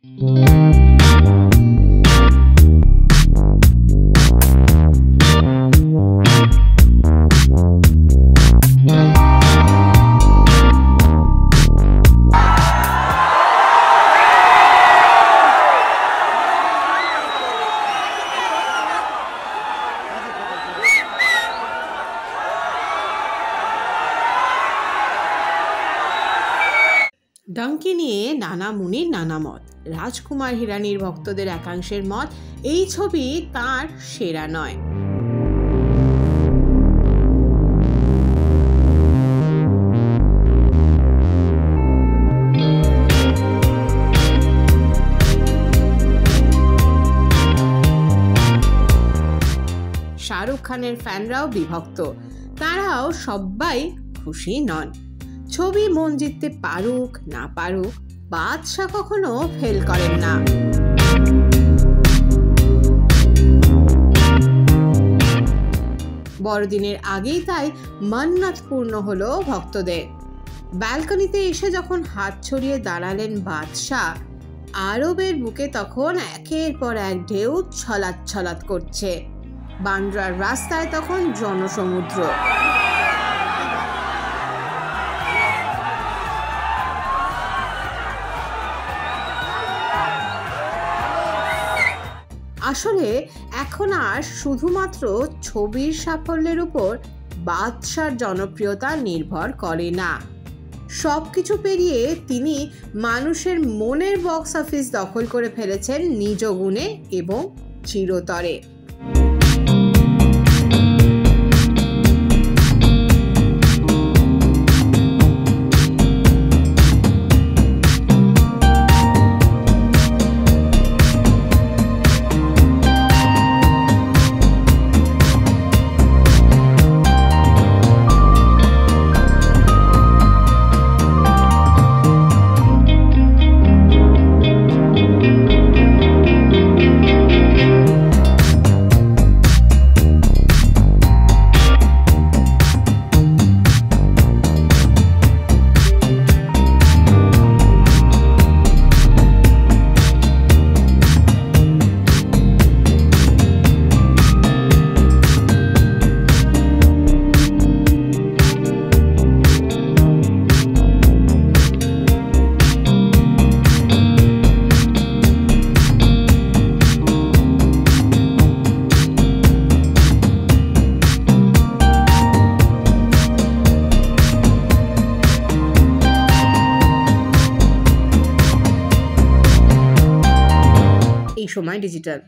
ডাঙ্কি নিয়ে নানা মুনির নানা মত। রাজকুমার হিরানির ভক্তদের একাংশের মত এই ছবি তার সেরা নয়। শাহরুখ খানের ফ্যানরাও বিভক্ত, তারাও সবাই খুশি নন। ছবি মন জিততে পারুক না পারুক, বাদশা কখনো ফেল করেন না। বড়দিনের আগেই তাই মান্নাত পূর্ণ হলো ভক্তদের। ব্যালকনিতে এসে যখন হাত ছড়িয়ে দাঁড়ালেন বাদশা, আরবের বুকে তখন একের পর এক ঢেউ ছলাৎ ছলাৎ করছে। বান্দ্রার রাস্তায় তখন জনসমুদ্র। আসলে এখন আর শুধুমাত্র ছবির সাফল্যের উপর বাদশার জনপ্রিয়তা নির্ভর করে না। সবকিছু পেরিয়ে তিনি মানুষের মনের বক্স অফিস দখল করে ফেলেছেন নিজ গুণে এবং চিরতরে। এই সময় ডিজিটাল।